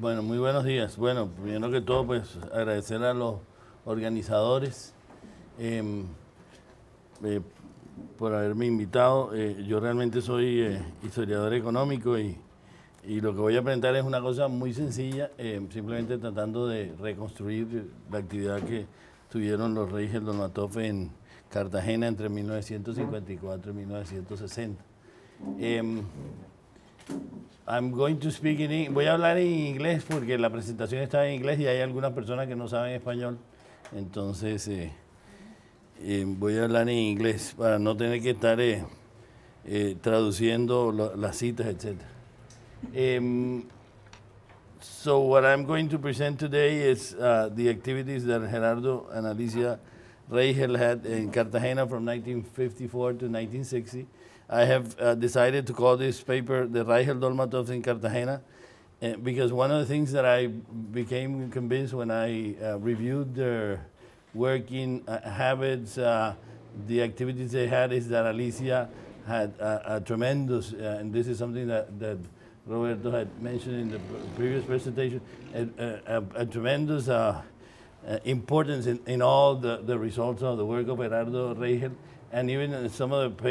Bueno, muy buenos días. Bueno, primero que todo, pues agradecer a los organizadores em, eh, por haberme invitado. Yo realmente soy historiador económico y lo que voy a presentar es una cosa muy sencilla, simplemente tratando de reconstruir la actividad que tuvieron los Reichel Dolmatoff en Cartagena entre 1954 y 1960. I'm going to speak voy a hablar en inglés porque la presentación está en inglés y hay algunas personas que no saben español. Entonces voy a hablar en inglés para no tener que estar traduciendo las citas, etc. So what I'm going to present today is the activities that Gerardo and Alicia Reichel had in Cartagena from 1954 to 1960. I have decided to call this paper the Reichel Dolmatoff in Cartagena because one of the things that I became convinced when I reviewed their working habits, the activities they had, is that Alicia had a tremendous, and this is something that Roberto had mentioned in the previous presentation, a tremendous importance in all the results of the work of Gerardo Reichel. And even some of the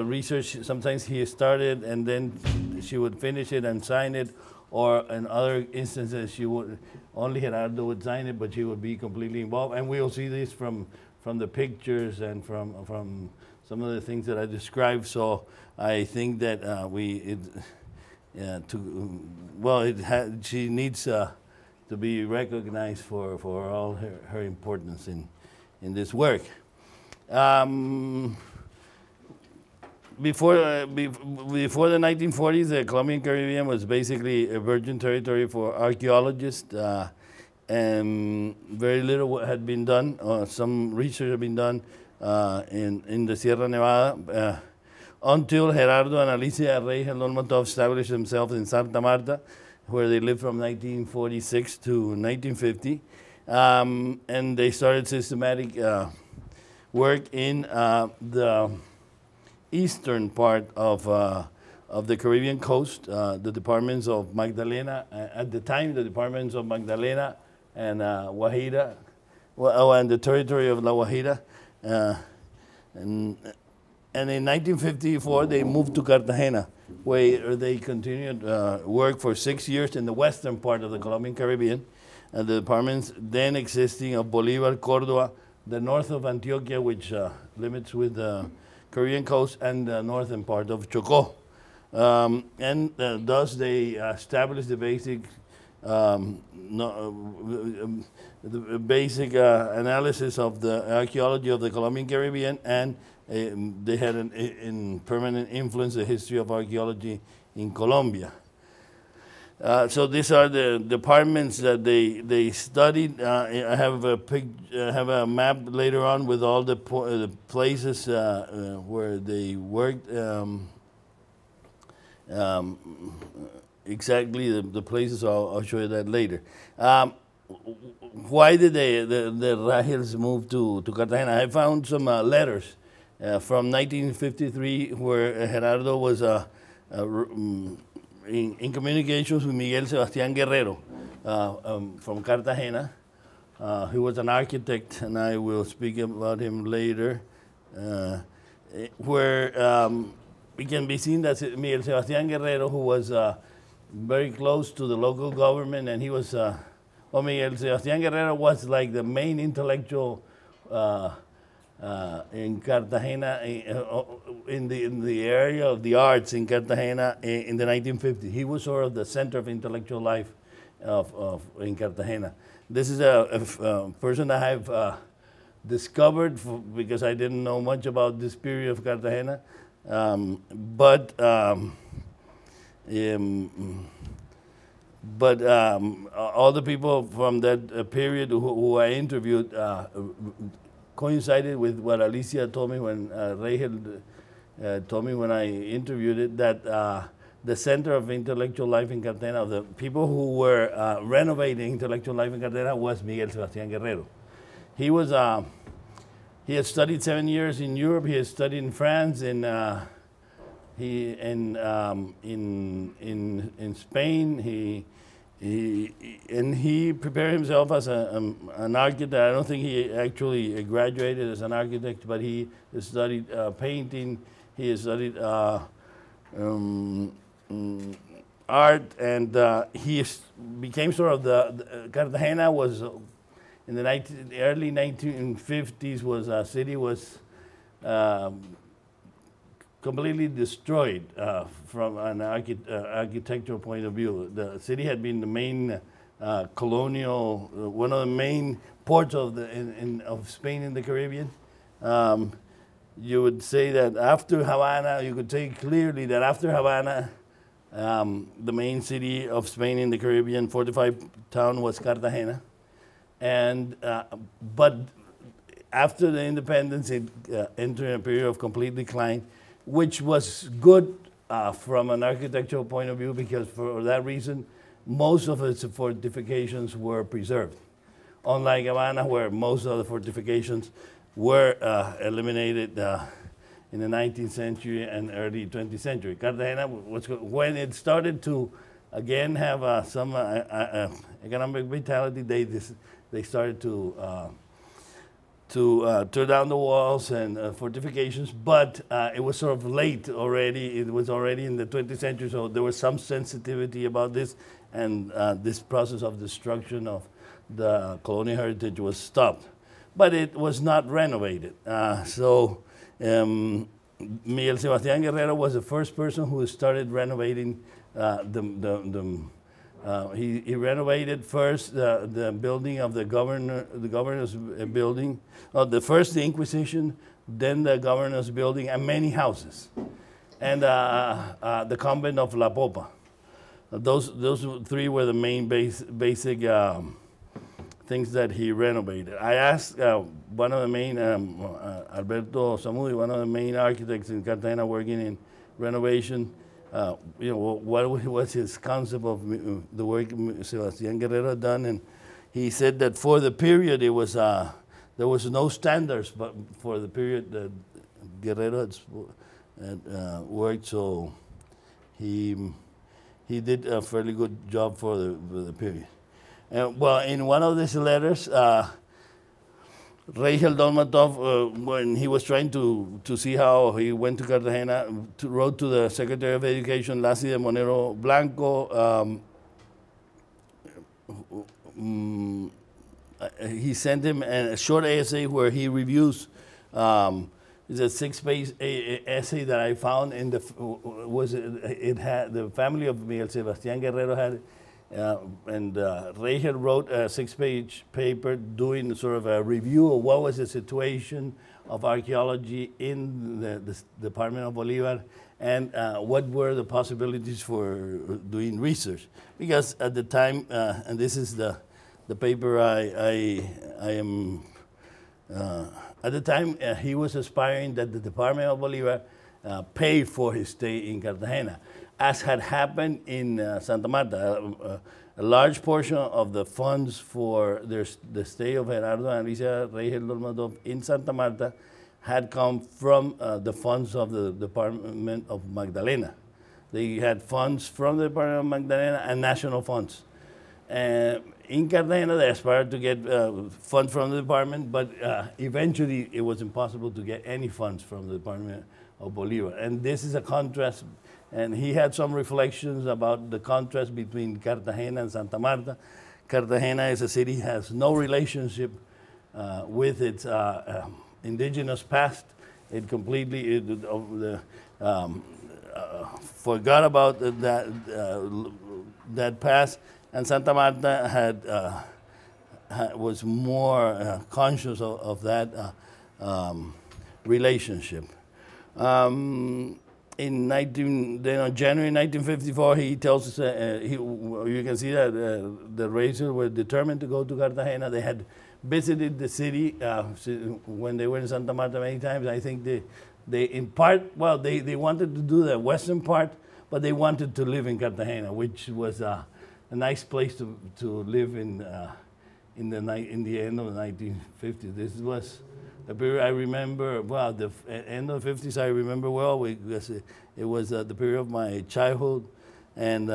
research, sometimes he started and then she would finish it and sign it, or in other instances only Gerardo would sign it, but she would be completely involved. And we'll see this from the pictures and from some of the things that I described. So I think that she needs to be recognized for all her importance in this work. Before the 1940s, the Colombian Caribbean was basically a virgin territory for archeologists, and very little had been done. Some research had been done in the Sierra Nevada until Gerardo and Alicia Reichel Dolmatoff established themselves in Santa Marta, where they lived from 1946 to 1950. And they started systematic work in the eastern part of the Caribbean coast, the departments of Magdalena, at the time the departments of Magdalena and Guajira, and the territory of La Guajira. And in 1954 they moved to Cartagena, where they continued work for 6 years in the western part of the Colombian Caribbean. The departments then existing of Bolivar, Córdoba, the north of Antioquia, which limits with the Caribbean coast, and the northern part of Chocó. Thus they established the basic analysis of the archaeology of the Colombian Caribbean, and they had in permanent influence the history of archaeology in Colombia. So these are the departments that they studied. I have a map later on with all the places where they worked. Exactly the places. I'll show you that later. Why did the Reichels move to Cartagena? I found some letters from 1953 where Gerardo was in communications with Miguel San Guerrero from Cartagena. He was an architect, and I will speak about him later, where it can be seen that Miguel San Guerrero, who was very close to the local government, and he was, Miguel San Guerrero was like the main intellectual in Cartagena, in the area of the arts in Cartagena in the 1950s. He was sort of the center of intellectual life in Cartagena. This is a person I have discovered because I didn't know much about this period of Cartagena, but all the people from that period who I interviewed coincided with what Alicia told me when Reichel told me when I interviewed it, that the center of intellectual life in Cartagena, the people who were renovating intellectual life in Cartagena, was Miguel San Guerrero. He was he had studied 7 years in Europe. He had studied in France, in He in Spain he prepared himself as an architect. I don't think he actually graduated as an architect, but he studied painting. He studied art, and he became sort of the Cartagena was in the early 1950s was a city was completely destroyed from an architectural point of view. The city had been the main colonial, one of the main ports of of Spain in the Caribbean. You would say that after Havana, you could say clearly that after Havana, the main city of Spain in the Caribbean, fortified town, was Cartagena. And but after the independence, it entered a period of complete decline, which was good from an architectural point of view, because for that reason, most of its fortifications were preserved. Unlike Havana, where most of the fortifications were eliminated in the 19th century and early 20th century. Cartagena was, when it started to again have some economic vitality, they started to tear down the walls and fortifications, but it was sort of late already. It was already in the 20th century, so there was some sensitivity about this, and this process of destruction of the colonial heritage was stopped. But it was not renovated. Miguel San Guerrero was the first person who started renovating he renovated first the building of the governor's building, first the Inquisition, then the governor's building, and many houses, and the convent of La Popa. Those three were the main basic things that he renovated. I asked one of the main, Alberto Samudi, one of the main architects in Cartagena working in renovation, what was his concept of the work Sebastián Guerrero had done, and he said that for the period it was there was no standards, but for the period that Guerrero had worked, so he did a fairly good job for the period. Well, in one of these letters, Reichel Dolmatoff, when he was trying to see how he went to Cartagena, wrote to the Secretary of Education, Lassi de Monero Blanco. He sent him a short essay where he reviews. It's a 6-page essay that I found in the it had the family of Miguel Sebastián Guerrero had. And Reichel wrote a 6-page paper doing sort of a review of what was the situation of archaeology in the Department of Bolivar, and what were the possibilities for doing research. Because at the time, and this is the paper I am, at the time he was aspiring that the Department of Bolivar pay for his stay in Cartagena, as had happened in Santa Marta. A large portion of the funds for the stay of Gerardo and Alicia Reichel Dolmatoff in Santa Marta had come from the funds of the Department of Magdalena. They had funds from the Department of Magdalena and national funds. In Cartagena, they aspired to get funds from the department, but eventually it was impossible to get any funds from the Department of Bolivar. And this is a contrast. And he had some reflections about the contrast between Cartagena and Santa Marta. Cartagena as a city has no relationship with its indigenous past. It completely forgot about that past, and Santa Marta was more conscious of that relationship. In January 1954, he tells us, you can see that the Reichel were determined to go to Cartagena. They had visited the city when they were in Santa Marta many times. I think they in part, well, they wanted to do the western part, but they wanted to live in Cartagena, which was a nice place to live in the end of the 1950s. This was a period I remember, well, the end of the 50s I remember well, because it was the period of my childhood, and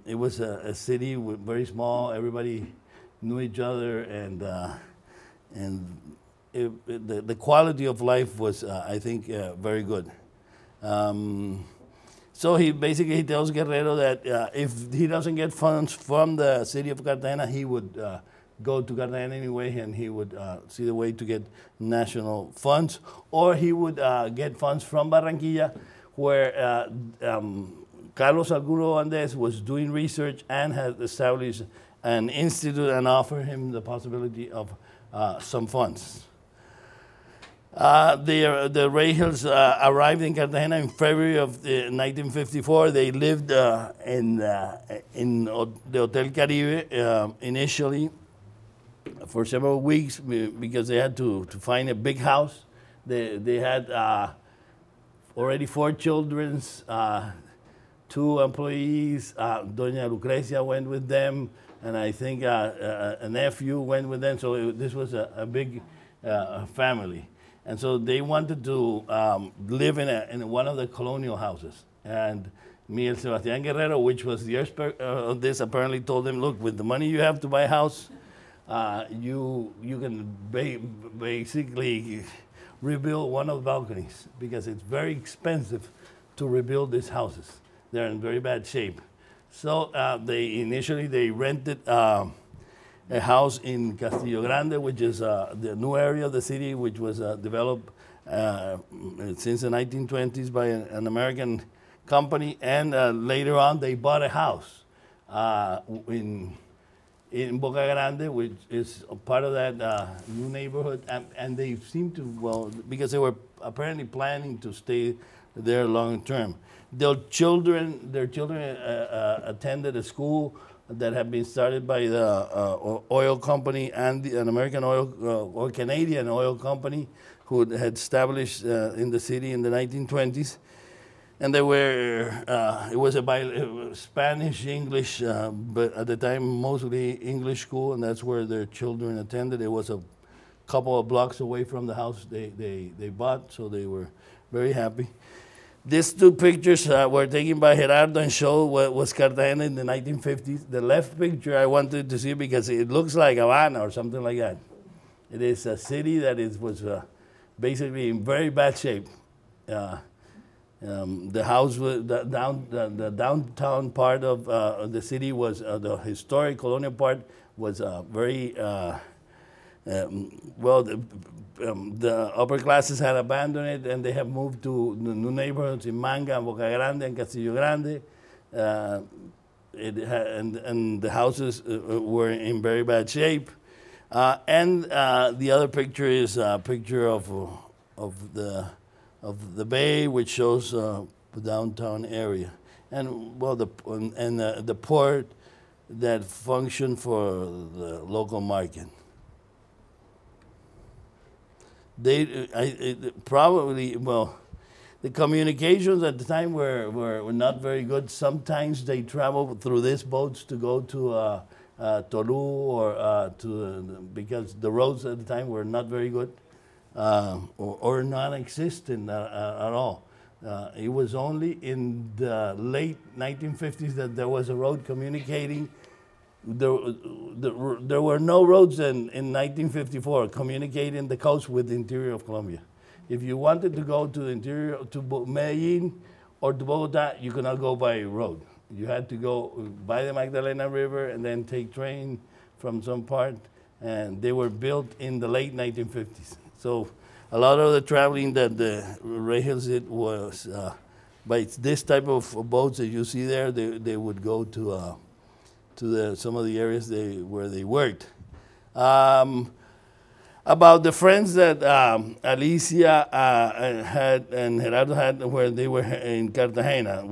it was a city very small, everybody knew each other, and the quality of life was, I think, very good. So he basically tells Guerrero that if he doesn't get funds from the city of Cartagena, he would go to Cartagena anyway, and he would see the way to get national funds, or he would get funds from Barranquilla, where Carlos Alguro Andes was doing research and had established an institute and offered him the possibility of some funds. The Reichels arrived in Cartagena in February of 1954. They lived in the Hotel Caribe initially for several weeks because they had to find a big house. They had already 4 children, 2 employees. Doña Lucrecia went with them, and I think a nephew went with them. So this was a big family. And so they wanted to live in one of the colonial houses. And Miguel Sebastián Guerrero, which was the expert of this, apparently told them, look, with the money you have to buy a house, you can basically rebuild one of the balconies, because it's very expensive to rebuild these houses. They're in very bad shape. So they rented a house in Castillo Grande, which is the new area of the city, which was developed since the 1920s by an American company. And later on, they bought a house in Boca Grande, which is a part of that new neighborhood. And they seemed to, well, because they were apparently planning to stay there long term. Their children attended a school that had been started by the oil company and an American oil or Canadian oil company who had established in the city in the 1920s. And they were, it was a Spanish, English, but at the time mostly English school, and that's where their children attended. It was a couple of blocks away from the house they bought, so they were very happy. These 2 pictures were taken by Gerardo and show what was Cartagena in the 1950s. The left picture I wanted to see because it looks like Havana or something like that. It is a city that was basically in very bad shape. The house, the downtown part of the city was, the historic colonial part was very, well, the upper classes had abandoned it, and they have moved to the new neighborhoods in Manga, and Boca Grande, and Castillo Grande. And the houses were in very bad shape. And the other picture is a picture of the bay, which shows the downtown area, and well, the port that functioned for the local market. Probably, well, the communications at the time were not very good. Sometimes they traveled through these boats to go to Tolu or because the roads at the time were not very good or non-existent at all. It was only in the late 1950s that there was a road communicating. There were no roads in 1954 communicating the coast with the interior of Colombia. If you wanted to go to the interior, to Medellin or to Bogota, you could not go by road. You had to go by the Magdalena River and then take train from some part, and they were built in the late 1950s. So a lot of the traveling that the Reichels did was by this type of boats that you see there. They would go to some of the areas where they worked. About the friends that Alicia had and Gerardo had where they were in Cartagena,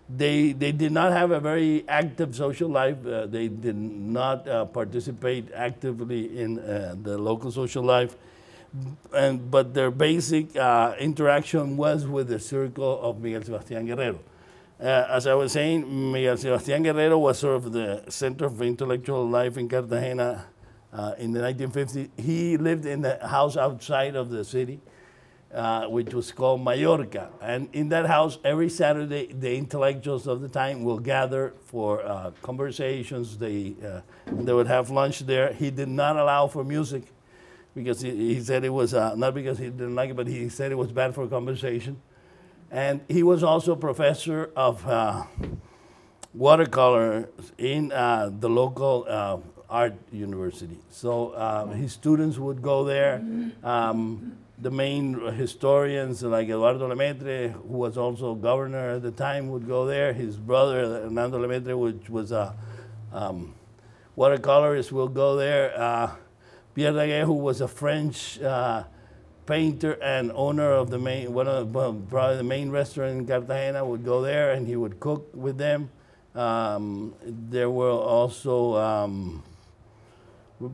they did not have a very active social life. They did not participate actively in the local social life, but their basic interaction was with the circle of Miguel Sebastián Guerrero. As I was saying, Miguel Sebastián Guerrero was sort of the center of intellectual life in Cartagena in the 1950s. He lived in a house outside of the city, which was called Mallorca. And in that house, every Saturday, the intellectuals of the time will gather for conversations. They would have lunch there. He did not allow for music because he said it was, not because he didn't like it, but he said it was bad for conversation. And he was also professor of watercolor in the local art university. So his students would go there. The main historians like Eduardo Elementor, who was also governor at the time, would go there. His brother, Gerardo Elementor, which was a watercolorist, will go there. Pierre Daguerre, who was a French painter and owner of the main, probably the main restaurant in Cartagena, would go there and he would cook with them. There were also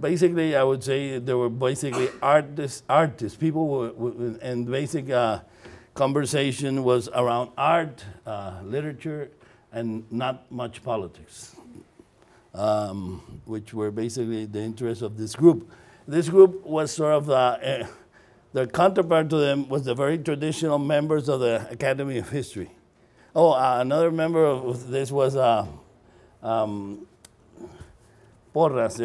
basically, I would say there were basically artists. People were, and basic conversation was around art, literature, and not much politics, which were basically the interests of this group. This group was sort of, the counterpart to them was the very traditional members of the Academy of History. Oh, another member of this was Porras,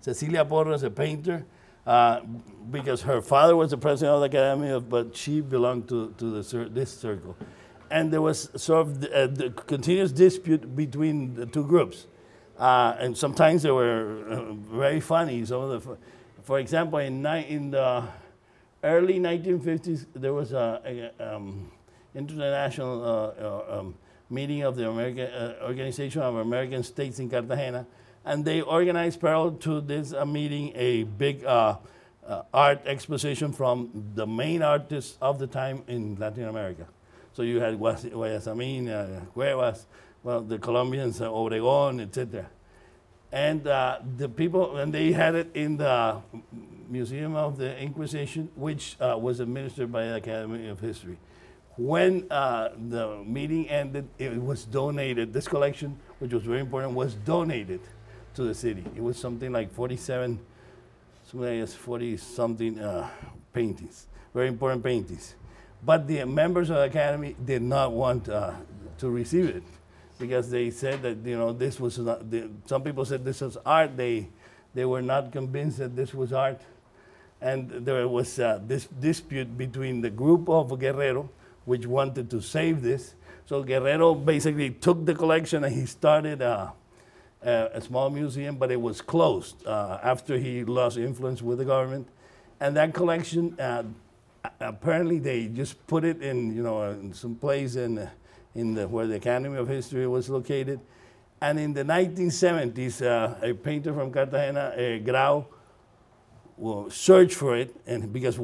Cecilia Porras, a painter, because her father was the president of the Academy, but she belonged to this circle. And there was sort of the continuous dispute between the two groups. And sometimes they were very funny. Some of the, for example, in the early 1950s, there was an international meeting of the Organization of American States in Cartagena, and they organized parallel to this meeting a big art exposition from the main artists of the time in Latin America. So you had Guayasamín, Cuevas, well, the Colombians, Obregón, etc. And the people, and they had it in the Museum of the Inquisition, which was administered by the Academy of History. When the meeting ended, it was donated. This collection, which was very important, was donated to the city. It was something like 47, something like 40-something paintings, very important paintings. But the members of the Academy did not want to receive it because they said that, you know, this was not, some people said this was art. They were not convinced that this was art. And there was this dispute between the group of Guerrero, which wanted to save this. So Guerrero basically took the collection and he started a small museum, but it was closed after he lost influence with the government. And that collection, apparently they just put it in, you know, in some place where the Academy of History was located. And in the 1970s, a painter from Cartagena, Grau, will search for it, and because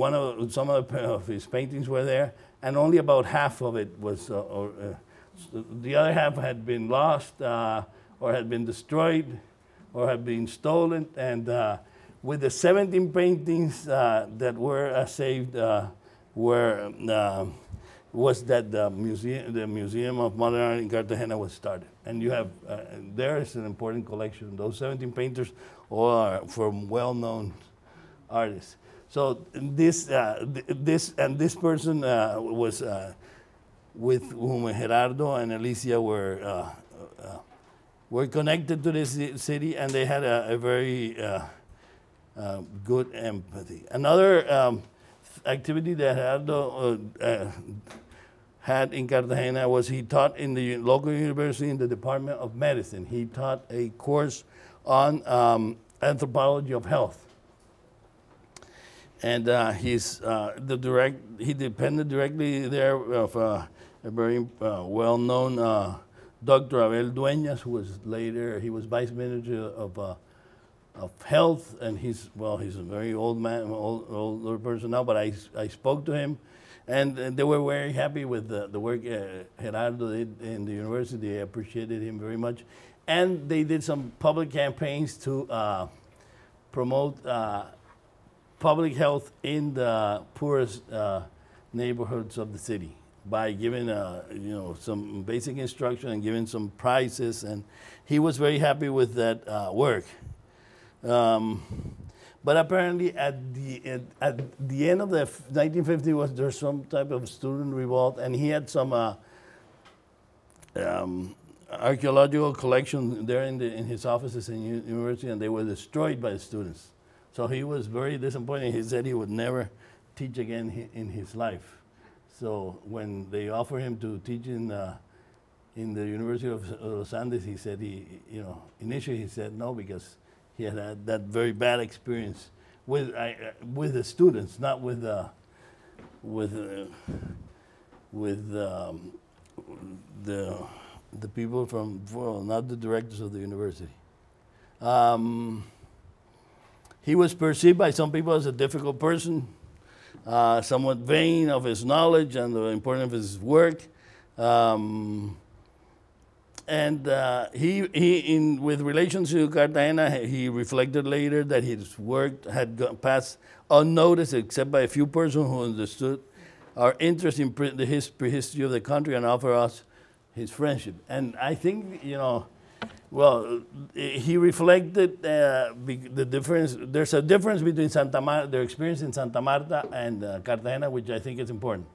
some of his paintings were there, and only about half of it was, the other half had been lost, or had been destroyed, or had been stolen. And with the 17 paintings that were saved, was that the Museum of Modern Art in Cartagena was started. And you have, there is an important collection. Those 17 painters all are from well-known artists. So this person was with whom Gerardo and Alicia were connected to this city, and they had a very good empathy. Another activity that Gerardo had in Cartagena was he taught in the local university in the Department of Medicine. He taught a course on anthropology of health. And he depended directly there of a very well-known Dr. Abel Dueñas, who was later, he was vice minister of health, and he's a very old man, older person now, but I spoke to him, and they were very happy with the work Gerardo did in the university. They appreciated him very much. And they did some public campaigns to promote public health in the poorest neighborhoods of the city. by giving some basic instruction and giving some prizes, and he was very happy with that work. But apparently, at the end of the 1950s, there some type of student revolt, and he had some archeological collections there in his offices in university, and they were destroyed by the students. So he was very disappointed. He said he would never teach again in his life. So when they offered him to teach in the University of Los Andes, he said initially he said no, because he had that very bad experience with the students, not with the people not the directors of the university. He was perceived by some people as a difficult person, somewhat vain of his knowledge and the importance of his work. With relation to Cartagena, he reflected later that his work had passed unnoticed except by a few persons who understood our interest in the history of the country and offer us his friendship. And I think, he reflected the difference. There's a difference between their experience in Santa Marta and Cartagena, which I think is important.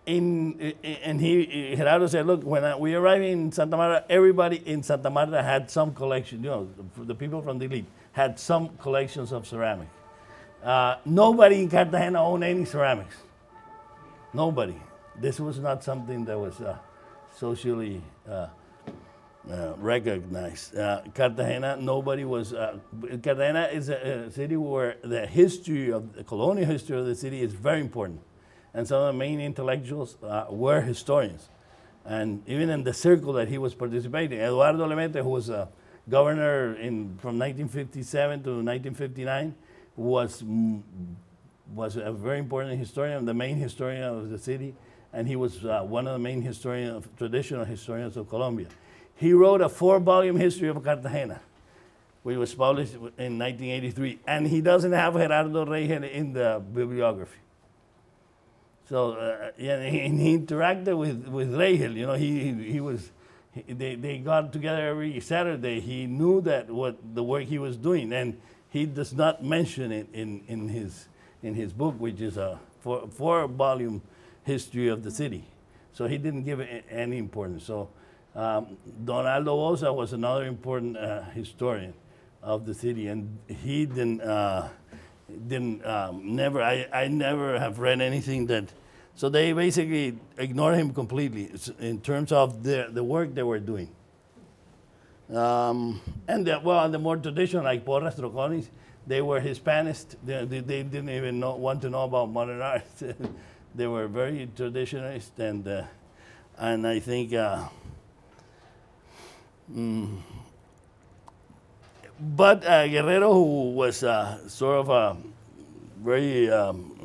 Gerardo said, look, when we arrived in Santa Marta, everybody in Santa Marta had some collection, the people from the elite had some collections of ceramic. Nobody in Cartagena owned any ceramics. Nobody. This was not something that was socially recognized. Cartagena, nobody was, Cartagena is a city where the colonial history of the city is very important. And some of the main intellectuals were historians. And even in the circle that he was participating, Eduardo Elementor, who was a governor from 1957 to 1959, was a very important historian, the main historian of the city, and he was one of the main traditional historians of Colombia. He wrote a 4-volume history of Cartagena, which was published in 1983, and he doesn't have Gerardo Reichel in the bibliography. So he interacted with Reichel. They got together every Saturday. He knew the work he was doing, and he does not mention it in his book, which is a 4-volume history of the city. So he didn't give it any importance. So Donaldo Osa was another important historian of the city, and he I never have read anything that. So they basically ignored him completely in terms of the work they were doing. The more traditional, like Porras Troconis, they were Hispanists. They didn't even want to know about modern art. They were very traditionalist, and I think. But Guerrero, who was sort of a very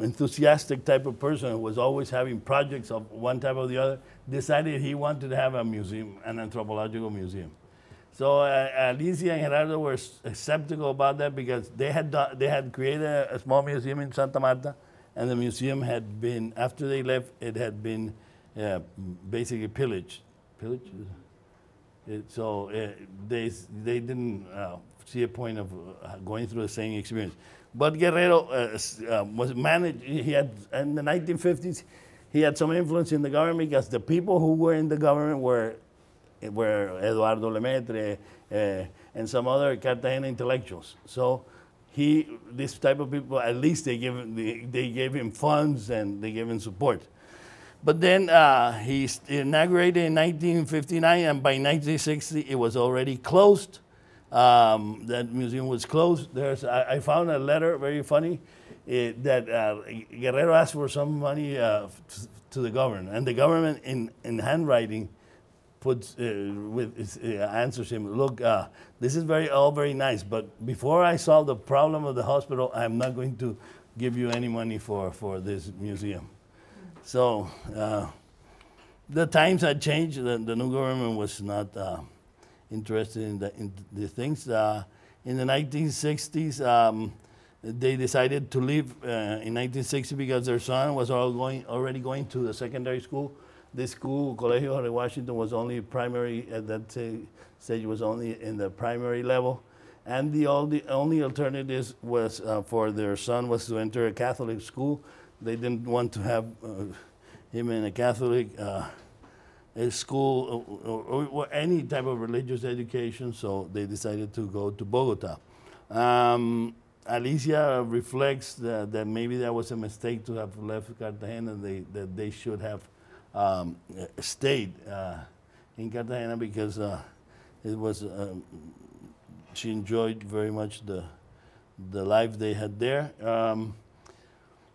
enthusiastic type of person, who was always having projects of one type or the other, decided he wanted to have a museum, an anthropological museum. So Alicia and Gerardo were skeptical about that, because they had created a small museum in Santa Marta, and the museum had been, after they left, it had been basically pillaged. So they didn't see a point of going through the same experience. But Guerrero was managed. He had, in the 1950s, he had some influence in the government, because the people who were in the government were Eduardo Elementor and some other Cartagena intellectuals. So this type of people, at least they gave him funds and they gave him support. But then he inaugurated in 1959, and by 1960 it was already closed. That museum was closed. I found a letter, very funny, that Guerrero asked for some money to the government, and the government in handwriting answers him, look, this is all very nice, but before I solve the problem of the hospital, I'm not going to give you any money for this museum. So the times had changed. The new government was not interested in the things. In the 1960s, they decided to leave in 1960 because their son was already going to the secondary school. This school, Colegio de Washington, was only primary at that stage, was only in the primary level. And the only alternatives was for their son was to enter a Catholic school. They didn't want to have him in a Catholic school or any type of religious education, so they decided to go to Bogota. Alicia reflects that maybe that was a mistake to have left Cartagena, that they should have stayed in Cartagena because it was, she enjoyed very much the life they had there.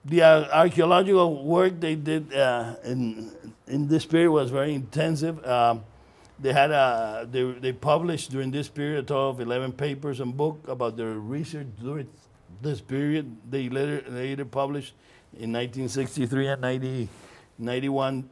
The archaeological work they did in this period was very intensive. They published during this period a total of 11 papers and books about their research during this period. They later published in 1963 and 1991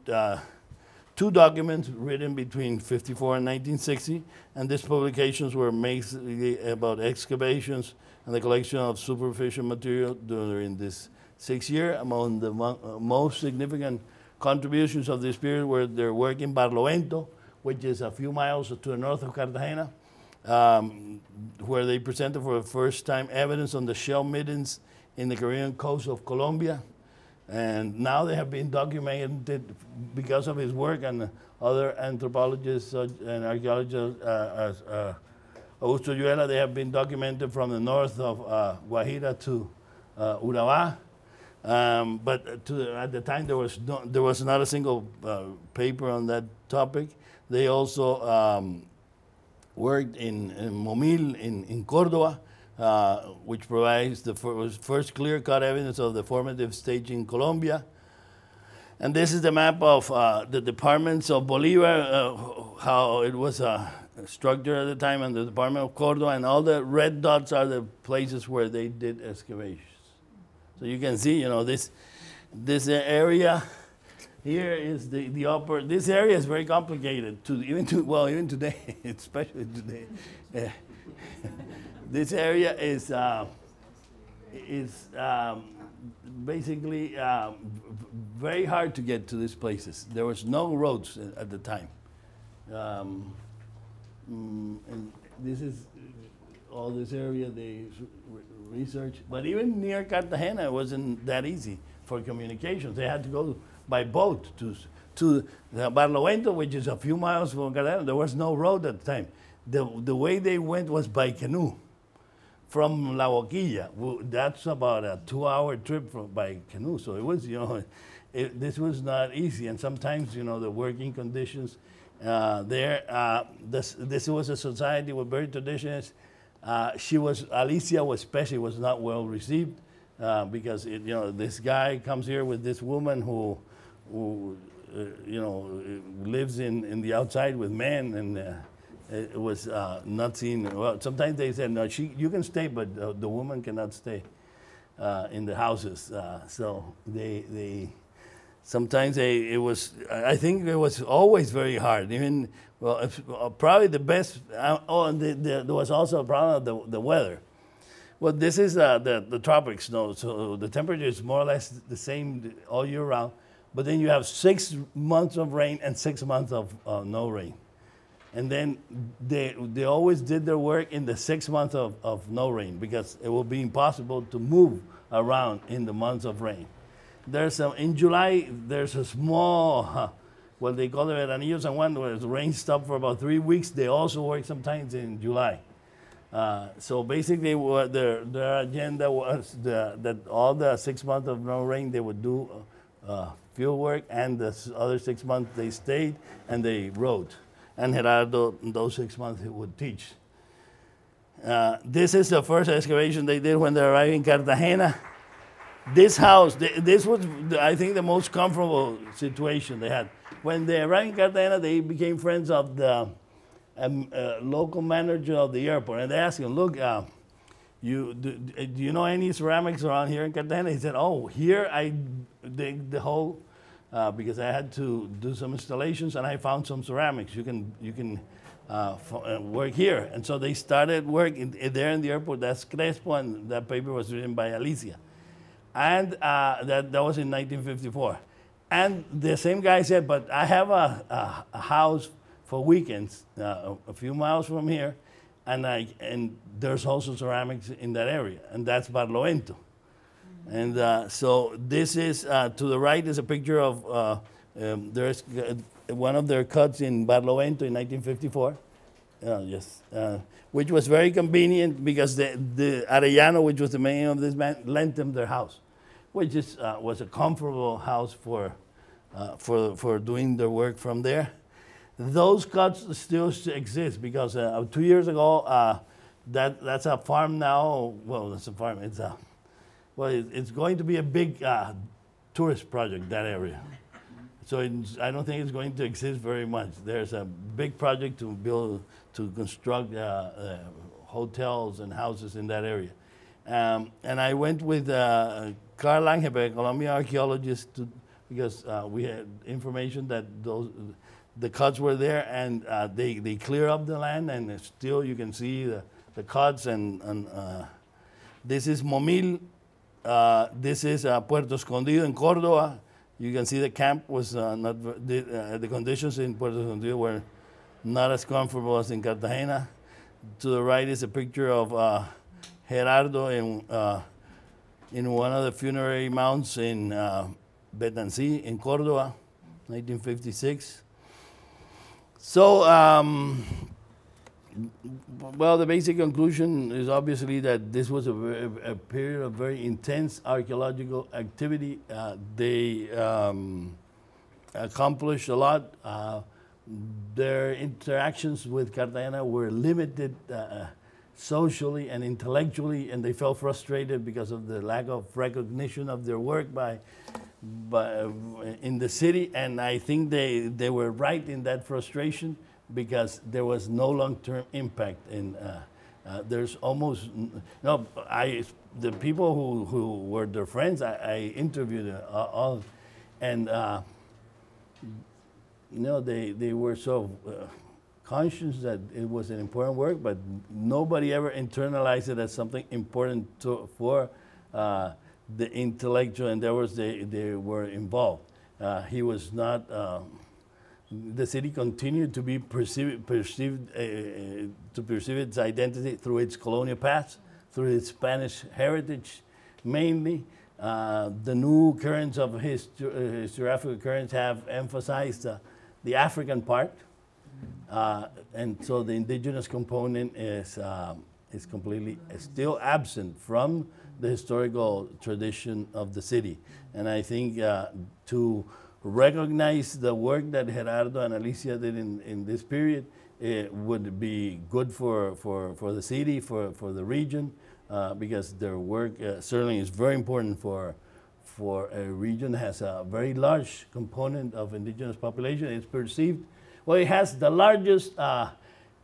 two documents written between 54 and 1960, and these publications were mainly about excavations and the collection of superficial material during this 6 years. Among the most significant contributions of this period were their work in Barlovento, which is a few miles to the north of Cartagena, where they presented for the first time evidence on the shell middens in the Caribbean coast of Colombia. And now they have been documented because of his work, and other anthropologists and archaeologists, Augusto Yuela, they have been documented from the north of Guajira to Urabá. But at the time, there was not a single paper on that topic. They also worked in Momil in Córdoba, which provides the first clear-cut evidence of the formative stage in Colombia. And this is the map of the departments of Bolivar, how it was structured at the time, and the department of Córdoba, and all the red dots are the places where they did excavations. So you can see, you know, this area here is the upper. This area is very complicated even today, especially today. This area is basically very hard to get to these places. There was no roads at the time, and this is all this area they researched. But even near Cartagena, it wasn't that easy for communications. They had to go by boat to Barlovento, which is a few miles from Cartagena. There was no road at the time. The way they went was by canoe from La Boquilla. That's about a 2-hour trip by canoe. So it was, you know, this was not easy. And sometimes, you know, the working conditions there. This was a society with very traditions. Alicia especially was not well received because you know, this guy comes here with this woman who you know, lives in the outside with men, and it was not seen well. Sometimes they said, no, you can stay, but the woman cannot stay in the houses. So sometimes it was, I think it was always very hard. Even, well, probably the best, there was also a problem of the weather. Well, this is the tropics, no, so the temperature is more or less the same all year round, but then you have 6 months of rain and 6 months of no rain. And then they always did their work in the 6 months of no rain, because it will be impossible to move around in the months of rain. In July, there's a small, well, they call it Veranillo San Juan, where the rain stopped for about 3 weeks. They also work sometimes in July. So basically, what their agenda was that all the 6 months of no rain, they would do field work, and the other 6 months they stayed and they wrote. And Gerardo, in those 6 months, he would teach. This is the first excavation they did when they arrived in Cartagena. This house, this was, I think, the most comfortable situation they had. When they arrived in Cartagena, they became friends of the local manager of the airport. And they asked him, look, do you know any ceramics around here in Cartagena? He said, oh, here I dig the hole because I had to do some installations, and I found some ceramics. You can work here. And so they started work there in the airport. That's Crespo, and that paper was written by Alicia. And that was in 1954. And the same guy said, but I have a house for weekends a few miles from here, and there's also ceramics in that area, and that's Barlovento. And so this is, to the right is a picture of, there's one of their cuts in Barlovento in 1954. Yes, which was very convenient because the Arellano, which was the mayor of this man, lent them their house, which was a comfortable house for doing their work from there. Those cuts still exist because 2 years ago, that's a farm now. Well, it's a farm. It's going to be a big tourist project, that area. So I don't think it's going to exist very much. There's a big project to construct hotels and houses in that area. And I went with Carl Langeberg, Colombian archeologist, because we had information that the cuts were there, and they clear up the land, and still you can see the cuts. And this is Momil. This is Puerto Escondido in Córdoba. You can see the camp was the conditions in Puerto Escondido were not as comfortable as in Cartagena. To the right is a picture of Gerardo in one of the funerary mounds in Betancí in Córdoba, 1956. So, well, the basic conclusion is obviously that this was a period of very intense archaeological activity. They accomplished a lot. Their interactions with Cartagena were limited socially and intellectually, and they felt frustrated because of the lack of recognition of their work in the city. And I think they were right in that frustration, because there was no long-term impact. There's almost no. The people who were their friends, I interviewed all, and they were so conscious that it was an important work, but nobody ever internalized it as something important for the intellectual endeavors they were involved. He was not. The city continued to be perceived its identity through its colonial past, through its Spanish heritage, mainly. The new currents of historiographical currents have emphasized the African part, and so the indigenous component is completely still absent from the historical tradition of the city. And I think to recognize the work that Gerardo and Alicia did in this period, it would be good for the city, for the region, because their work certainly is very important for a region that has a very large component of indigenous population. It's perceived, well, it has the largest,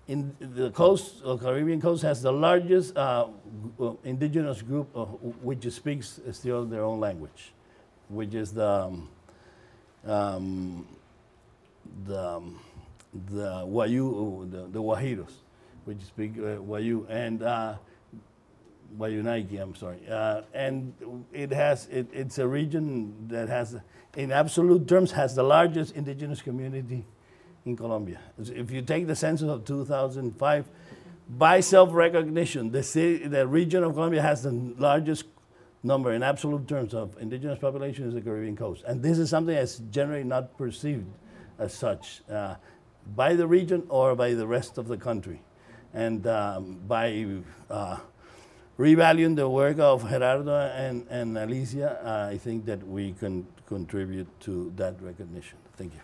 in the coast, the Caribbean coast has the largest indigenous group which speaks still their own language, which is the Wayu, the Guajiros, which speak Wayu, and Wayunaiki, I'm sorry. And it's a region that has, in absolute terms, has the largest indigenous community in Colombia. If you take the census of 2005, by self-recognition, the region of Colombia has the largest number in absolute terms of indigenous population is the Caribbean coast. And this is something that's generally not perceived as such by the region or by the rest of the country. And by revaluing the work of Gerardo and Alicia, I think that we can contribute to that recognition. Thank you.